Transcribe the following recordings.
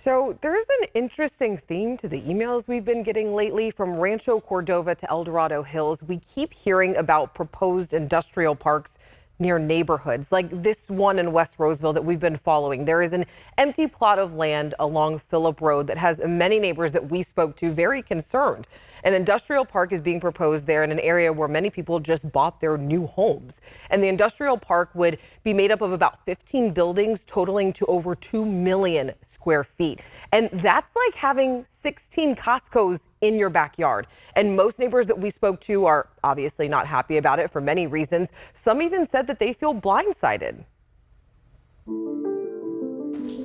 So there's an interesting theme to the emails we've been getting lately from Rancho Cordova to El Dorado Hills. We keep hearing about proposed industrial parks near neighborhoods like this one in West Roseville that we've been following. There is an empty plot of land along Phillip Road that has many neighbors that we spoke to very concerned. An industrial park is being proposed there in an area where many people just bought their new homes. And the industrial park would be made up of about 15 buildings totaling to over 2 million square feet. And that's like having 16 Costco's in your backyard. And most neighbors that we spoke to are obviously not happy about it for many reasons. Some even said that they feel blindsided.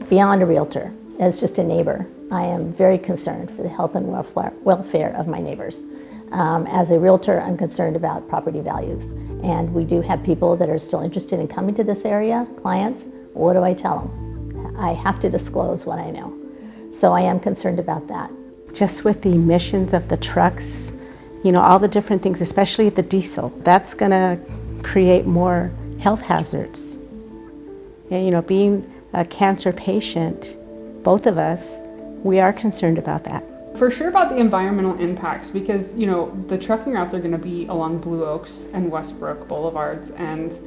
Beyond a realtor, as just a neighbor, I am very concerned for the health and welfare of my neighbors. As a realtor, I'm concerned about property values. And we do have people that are still interested in coming to this area, clients. What do I tell them? I have to disclose what I know. So I am concerned about that. Just with the emissions of the trucks, you know, all the different things, especially the diesel, that's gonna create more health hazards. And, you know, being a cancer patient, both of us, we are concerned about that. For sure about the environmental impacts, because, you know, the trucking routes are going to be along Blue Oaks and Westbrook boulevards, and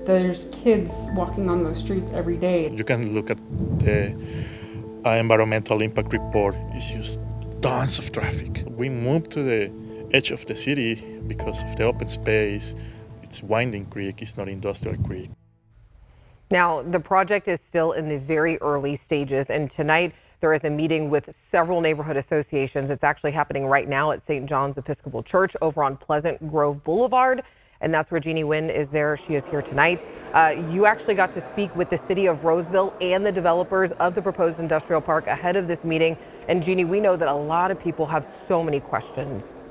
there's kids walking on those streets every day. You can look at the environmental impact report. It's just tons of traffic. We moved to the edge of the city because of the open space. It's Winding Creek, it's not Industrial Creek. Now, the project is still in the very early stages, and tonight there is a meeting with several neighborhood associations. It's actually happening right now at St. John's Episcopal Church over on Pleasant Grove Boulevard, and that's where Jeannie Nguyen is there. She is here tonight. You actually got to speak with the city of Roseville and the developers of the proposed industrial park ahead of this meeting. And Jeannie, we know that a lot of people have so many questions.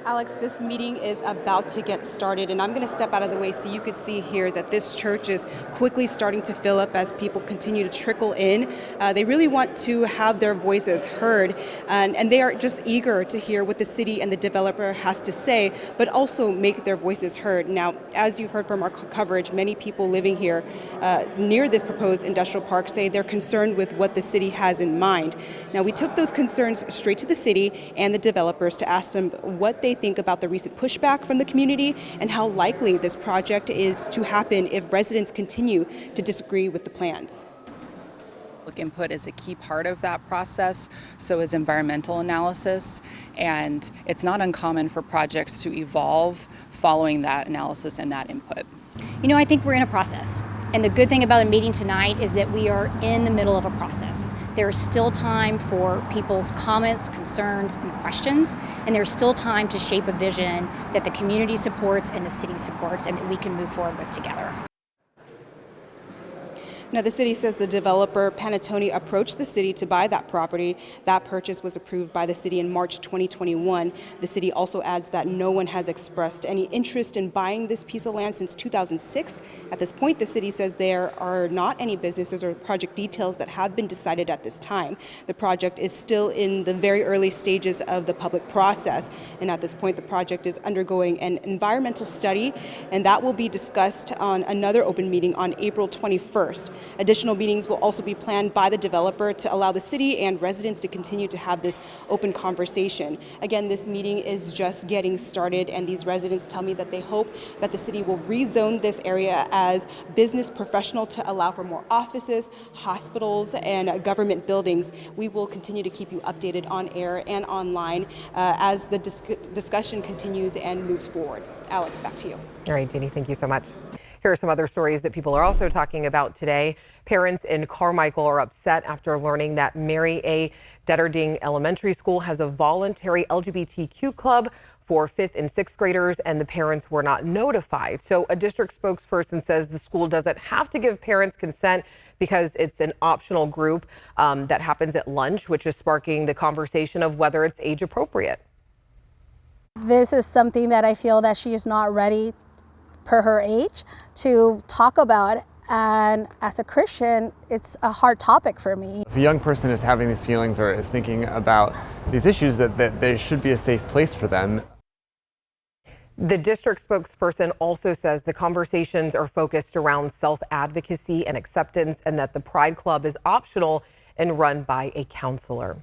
Alex, this meeting is about to get started, and I'm going to step out of the way so you could see here that this church is quickly starting to fill up as people continue to trickle in. They really want to have their voices heard, and they are just eager to hear what the city and the developer has to say, but also make their voices heard. Now, as you've heard from our coverage, many people living here near this proposed industrial park say they're concerned with what the city has in mind. Now, we took those concerns straight to the city and the developers to ask them what they think about the recent pushback from the community and how likely this project is to happen if residents continue to disagree with the plans. Public input is a key part of that process, so is environmental analysis, and it's not uncommon for projects to evolve following that analysis and that input. You know, I think we're in a process. And the good thing about a meeting tonight is that we are in the middle of a process. There's still time for people's comments, concerns, and questions, and there's still time to shape a vision that the community supports and the city supports and that we can move forward with together. Now, the city says the developer, Panettone, approached the city to buy that property. That purchase was approved by the city in March 2021. The city also adds that no one has expressed any interest in buying this piece of land since 2006. At this point, the city says there are not any businesses or project details that have been decided at this time. The project is still in the very early stages of the public process. And at this point, the project is undergoing an environmental study, and that will be discussed on another open meeting on April 21st. Additional meetings will also be planned by the developer to allow the city and residents to continue to have this open conversation. Again, this meeting is just getting started, and these residents tell me that they hope that the city will rezone this area as business professional to allow for more offices, hospitals, and government buildings. We will continue to keep you updated on air and online as the discussion continues and moves forward. Alex, back to you. All right, Jeannie, thank you so much. Here are some other stories that people are also talking about today. Parents in Carmichael are upset after learning that Mary A. Detterding Elementary School has a voluntary LGBTQ club for 5th and 6th graders, and the parents were not notified. So a district spokesperson says the school doesn't have to give parents consent because it's an optional group that happens at lunch, which is sparking the conversation of whether it's age appropriate. This is something that I feel that she is not ready per her age to talk about, and as a Christian, it's a hard topic for me. If a young person is having these feelings or is thinking about these issues, that there should be a safe place for them. The district spokesperson also says the conversations are focused around self-advocacy and acceptance, and that the Pride Club is optional and run by a counselor.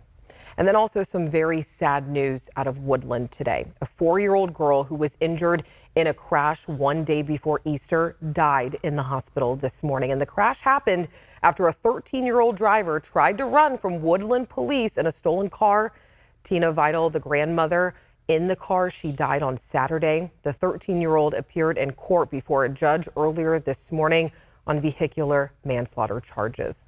And then also some very sad news out of Woodland today. A 4-year-old girl who was injured in a crash one day before Easter died in the hospital this morning. And the crash happened after a 13-year-old driver tried to run from Woodland police in a stolen car. Tina Vital, the grandmother in the car, she died on Saturday. The 13-year-old appeared in court before a judge earlier this morning on vehicular manslaughter charges.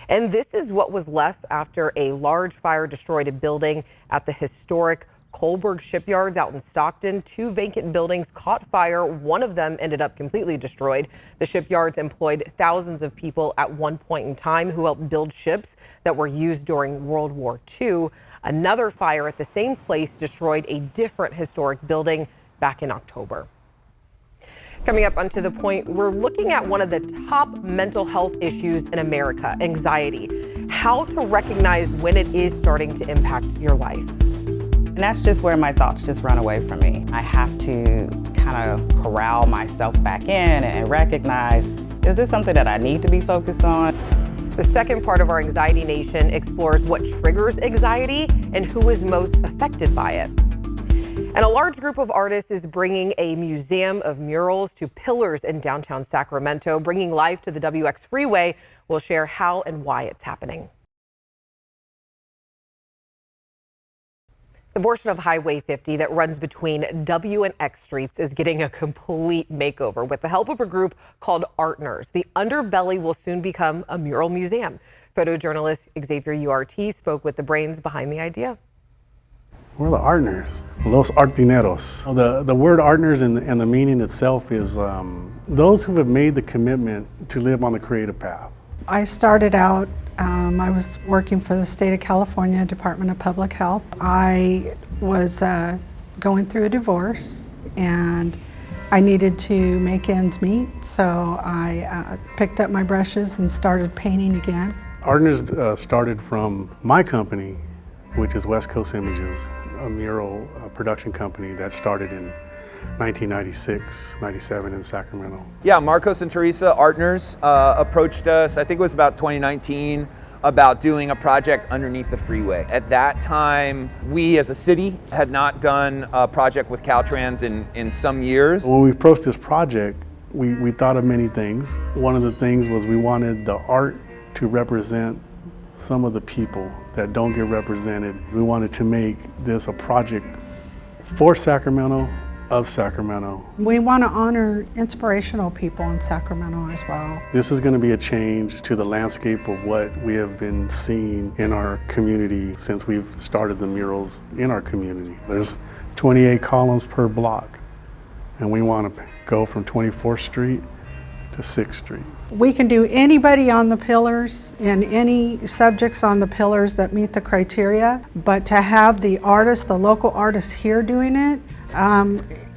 And this is what was left after a large fire destroyed a building at the historic Kohlberg Shipyards out in Stockton. 2 vacant buildings caught fire. One of them ended up completely destroyed. The shipyards employed thousands of people at one point in time who helped build ships that were used during World War II. Another fire at the same place destroyed a different historic building back in October. Coming up onto the point, we're looking at one of the top mental health issues in America, anxiety. How to recognize when it is starting to impact your life. And that's just where my thoughts just run away from me. I have to kind of corral myself back in and recognize, is this something that I need to be focused on? The second part of our Anxiety Nation explores what triggers anxiety and who is most affected by it. And a large group of artists is bringing a museum of murals to pillars in downtown Sacramento, bringing life to the WX Freeway. We'll share how and why it's happening. The portion of Highway 50 that runs between W and X streets is getting a complete makeover with the help of a group called Artners. The underbelly will soon become a mural museum. Photojournalist Xavier URT spoke with the brains behind the idea. We're the Artners, los artineros. The word Artners and the meaning itself is those who have made the commitment to live on the creative path. I started out, I was working for the state of California Department of Public Health. I was going through a divorce and I needed to make ends meet, so I picked up my brushes and started painting again. Artners started from my company, which is West Coast Images, a mural production company that started in 1996, 97 in Sacramento. Yeah, Marcos and Teresa Artners approached us, I think it was about 2019, about doing a project underneath the freeway. At that time, we as a city had not done a project with Caltrans in some years. When we approached this project, we thought of many things. One of the things was we wanted the art to represent some of the people that don't get represented. We wanted to make this a project for Sacramento, of Sacramento. We want to honor inspirational people in Sacramento as well. This is going to be a change to the landscape of what we have been seeing in our community since we've started the murals in our community. There's 28 columns per block, and we want to go from 24th Street to 6th Street. We can do anybody on the pillars and any subjects on the pillars that meet the criteria, but to have the artists, the local artists here doing it,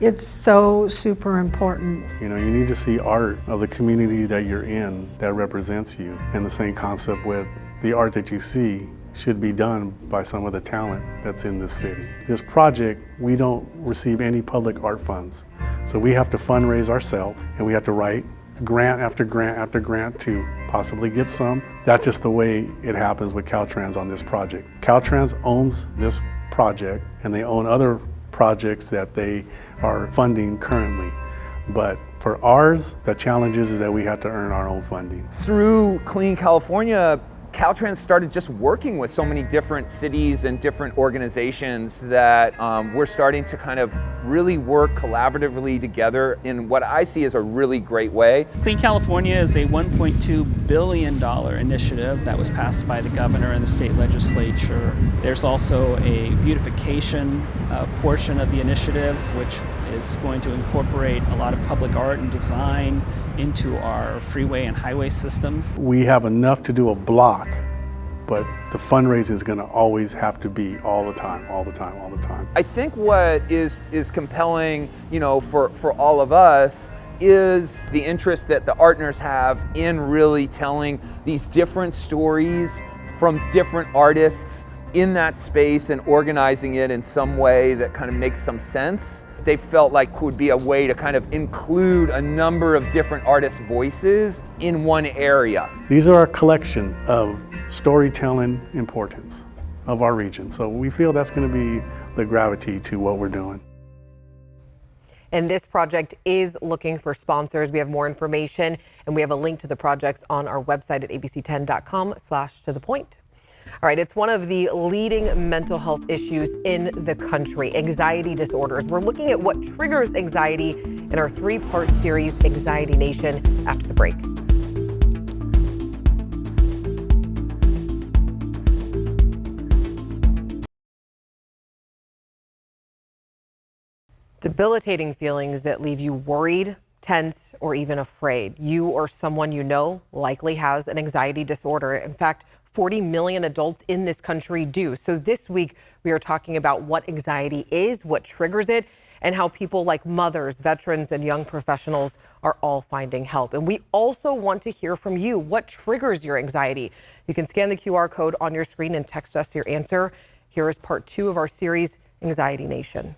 it's so super important. You know, you need to see art of the community that you're in that represents you. And the same concept with the art that you see should be done by some of the talent that's in this city. This project, we don't receive any public art funds. So we have to fundraise ourselves, and we have to write grant after grant after grant to possibly get some. That's just the way it happens with Caltrans on this project. Caltrans owns this project, and they own other projects that they are funding currently. But for ours, the challenge is that we have to earn our own funding. Through Clean California, Caltrans started just working with so many different cities and different organizations that we're starting to kind of really work collaboratively together in what I see as a really great way. Clean California is a $1.2 billion initiative that was passed by the governor and the state legislature. There's also a beautification portion of the initiative, which is going to incorporate a lot of public art and design into our freeway and highway systems. We have enough to do a block, but the fundraising is going to always have to be all the time, all the time, all the time. I think what is compelling, you know, for all of us is the interest that the Artners have in really telling these different stories from different artists in that space and organizing it in some way that kind of makes some sense. They felt like would be a way to kind of include a number of different artists' voices in one area. These are a collection of storytelling importance of our region. So we feel that's going to be the gravity to what we're doing. And this project is looking for sponsors. We have more information and we have a link to the projects on our website at abc10.com/tothepoint. All right, it's one of the leading mental health issues in the country, anxiety disorders. We're looking at what triggers anxiety in our 3-part series, Anxiety Nation, after the break. Debilitating feelings that leave you worried, tense, or even afraid. You or someone you know likely has an anxiety disorder. In fact, 40 million adults in this country do. So this week, we are talking about what anxiety is, what triggers it, and how people like mothers, veterans, and young professionals are all finding help. And we also want to hear from you. What triggers your anxiety? You can scan the QR code on your screen and text us your answer. Here is part 2 of our series, Anxiety Nation.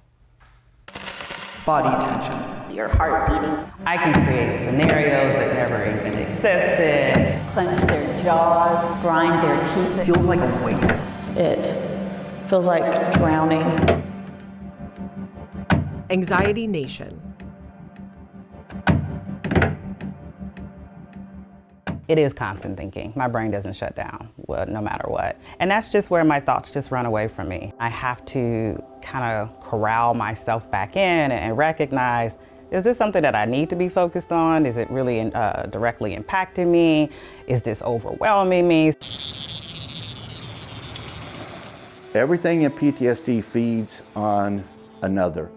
Body tension. Your heart beating. I can create scenarios that never even existed. Clench their jaws, grind their teeth. It feels like a weight. It feels like drowning. Anxiety Nation. It is constant thinking. My brain doesn't shut down, no matter what. And that's just where my thoughts just run away from me. I have to kind of corral myself back in and recognize, is this something that I need to be focused on? Is it really directly impacting me? Is this overwhelming me? Everything in PTSD feeds on another.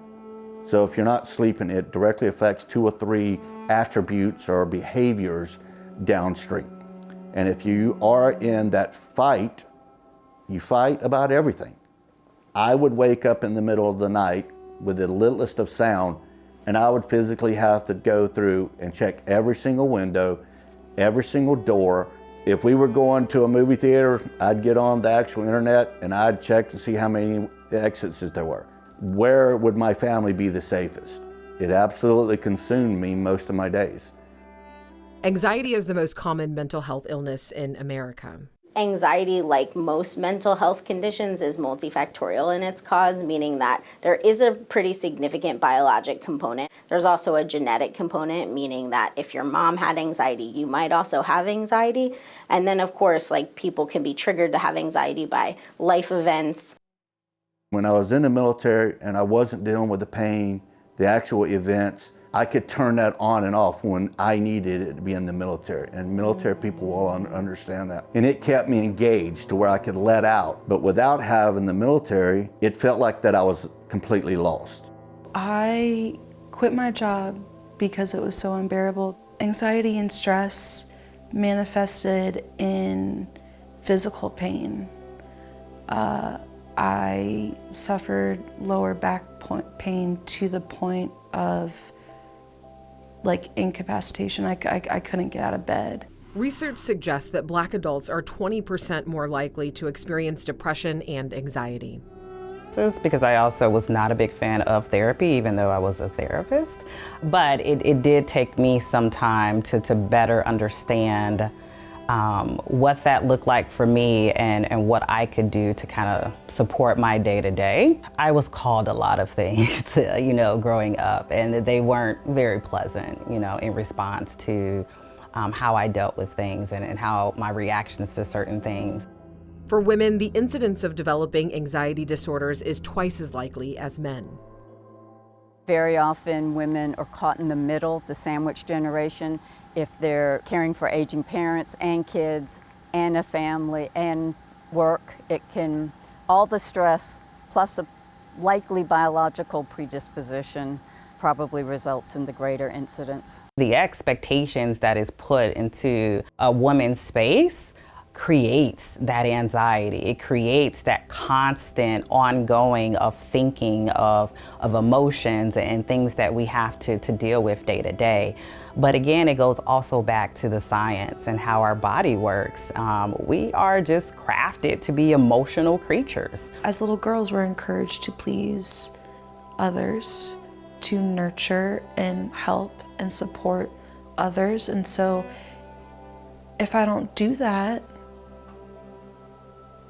So if you're not sleeping, it directly affects 2 or 3 attributes or behaviors downstream. And if you are in that fight, you fight about everything. I would wake up in the middle of the night with the littlest of sound, and I would physically have to go through and check every single window, every single door. If we were going to a movie theater, I'd get on the actual internet and I'd check to see how many exits there were. Where would my family be the safest? It absolutely consumed me most of my days. Anxiety is the most common mental health illness in America. Anxiety, like most mental health conditions, is multifactorial in its cause, meaning that there is a pretty significant biologic component. There's also a genetic component, meaning that if your mom had anxiety, you might also have anxiety. And then, of course, like people can be triggered to have anxiety by life events. When I was in the military and I wasn't dealing with the pain, the actual events, I could turn that on and off when I needed it to be in the military, and military people will understand that. And it kept me engaged to where I could let out. But without having the military, it felt like that I was completely lost. I quit my job because it was so unbearable. Anxiety and stress manifested in physical pain. I suffered lower back pain to the point of like incapacitation. I couldn't get out of bed. Research suggests that Black adults are 20% more likely to experience depression and anxiety. It's because I also was not a big fan of therapy, even though I was a therapist. But it did take me some time to better understand what that looked like for me and what I could do to kind of support my day-to-day. I was called a lot of things, growing up, and they weren't very pleasant, in response to how I dealt with things and how my reactions to certain things. For women, the incidence of developing anxiety disorders is twice as likely as men. Very often women are caught in the middle, the sandwich generation. If they're caring for aging parents and kids and a family and work, all the stress plus a likely biological predisposition probably results in the greater incidence. The expectations that is put into a woman's space creates that anxiety. It creates that constant ongoing of thinking of emotions and things that we have to deal with day to day. But again, it goes also back to the science and how our body works. We are just crafted to be emotional creatures. As little girls, we're encouraged to please others, to nurture and help and support others. And so if I don't do that,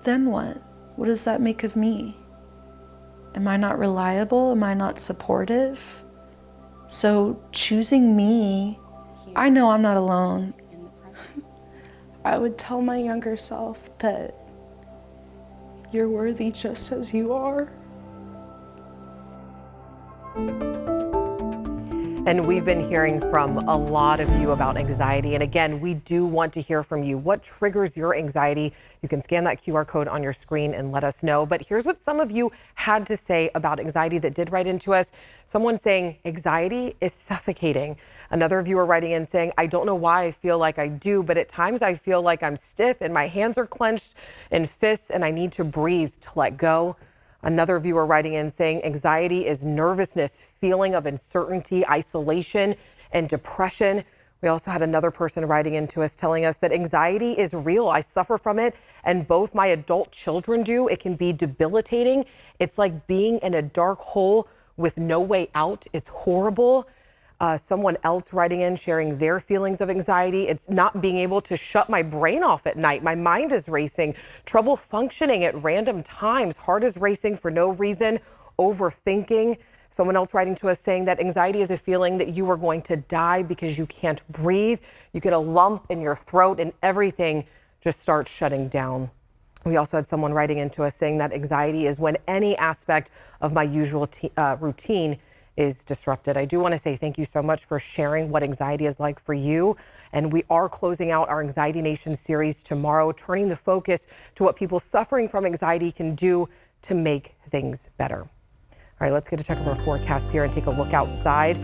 then what? What does that make of me? Am I not reliable? Am I not supportive? So choosing me, I know I'm not alone. I would tell my younger self that you're worthy just as you are. And we've been hearing from a lot of you about anxiety. And again, we do want to hear from you. What triggers your anxiety? You can scan that QR code on your screen and let us know. But here's what some of you had to say about anxiety that did write into us. Someone saying anxiety is suffocating. Another viewer writing in saying, I don't know why I feel like I do, but at times I feel like I'm stiff and my hands are clenched in fists and I need to breathe to let go. Another viewer writing in saying anxiety is nervousness, feeling of uncertainty, isolation, and depression. We also had another person writing into us telling us that anxiety is real. I suffer from it, and both my adult children do. It can be debilitating. It's like being in a dark hole with no way out. It's horrible. Someone else writing in, sharing their feelings of anxiety. It's not being able to shut my brain off at night. My mind is racing, trouble functioning at random times, heart is racing for no reason, overthinking. Someone else writing to us saying that anxiety is a feeling that you are going to die because you can't breathe. You get a lump in your throat and everything just starts shutting down. We also had someone writing into us saying that anxiety is when any aspect of my usual routine is disrupted. I do want to say thank you so much for sharing what anxiety is like for you. And we are closing out our Anxiety Nation series tomorrow, turning the focus to what people suffering from anxiety can do to make things better. All right, let's get a check of our forecast here and take a look outside.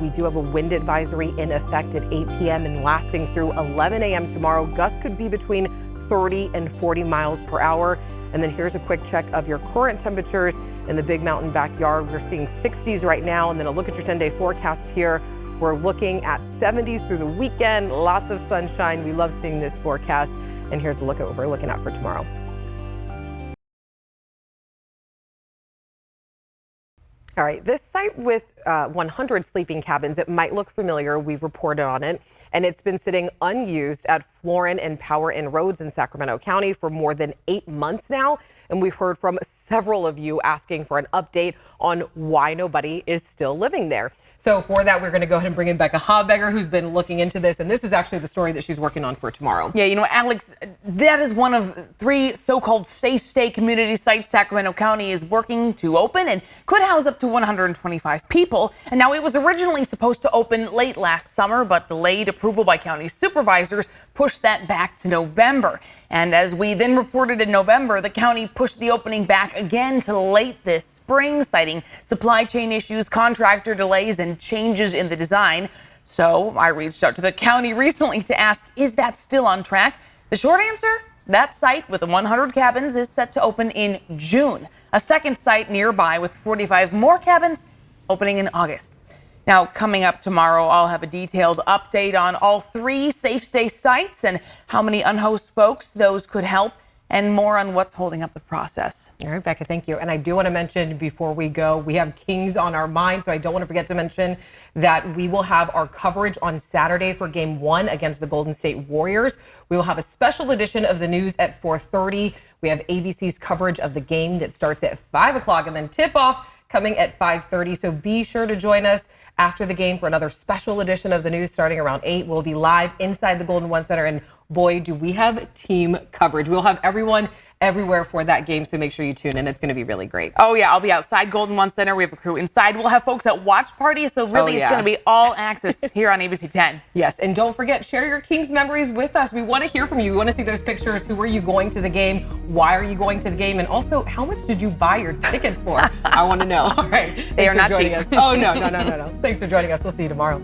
We do have a wind advisory in effect at 8 p.m. and lasting through 11 a.m. tomorrow. Gusts could be between 30 and 40 miles per hour. And then here's a quick check of your current temperatures in the Big Mountain backyard. We're seeing 60s right now. And then a look at your 10-day forecast here. We're looking at 70s through the weekend, lots of sunshine. We love seeing this forecast. And here's a look at what we're looking at for tomorrow. All right, this site with 100 sleeping cabins, it might look familiar. We've reported on it, and it's been sitting unused at Florin and Power Inn Roads in Sacramento County for more than 8 months now. And we've heard from several of you asking for an update on why nobody is still living there. So for that, we're going to go ahead and bring in Becca Habegger, who's been looking into this. And this is actually the story that she's working on for tomorrow. Yeah, you know, Alex, that is one of 3 so-called safe stay community sites Sacramento County is working to open and could house up to 125 people. And now it was originally supposed to open late last summer, but delayed approval by county supervisors pushed that back to November. And as we then reported in November, the county pushed the opening back again to late this spring, citing supply chain issues, contractor delays, and changes in the design. So I reached out to the county recently to ask, is that still on track? The short answer, that site with the 100 cabins is set to open in June. A second site nearby with 45 more cabins opening in August. Now, coming up tomorrow, I'll have a detailed update on all 3 safe stay sites and how many unhoused folks those could help, and more on what's holding up the process. All right, Becca, thank you. And I do want to mention before we go, we have Kings on our mind, so I don't want to forget to mention that we will have our coverage on Saturday for Game 1 against the Golden State Warriors. We will have a special edition of the news at 4:30. We have ABC's coverage of the game that starts at 5 o'clock, and then tip-off coming at 5:30. So be sure to join us after the game for another special edition of the news starting around 8. We'll be live inside the Golden One Center, and boy, do we have team coverage. We'll have everyone everywhere for that game, so make sure you tune in. It's going to be really great. Oh, yeah, I'll be outside Golden One Center. We have a crew inside. We'll have folks at watch parties, so really it's going to be all access here on ABC 10. Yes, and don't forget, share your Kings memories with us. We want to hear from you. We want to see those pictures. Who are you going to the game? Why are you going to the game? And also, how much did you buy your tickets for? I want to know. All right. They are not cheap. Oh, no. Thanks for joining us. We'll see you tomorrow.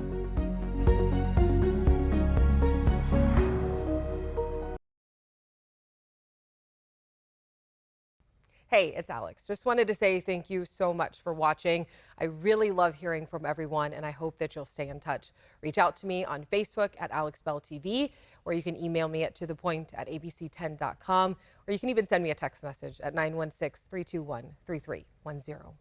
Hey, it's Alex. Just wanted to say thank you so much for watching. I really love hearing from everyone, and I hope that you'll stay in touch. Reach out to me on Facebook at AlexBellTV, or you can email me at tothepoint@abc10.com, or you can even send me a text message at 916-321-3310.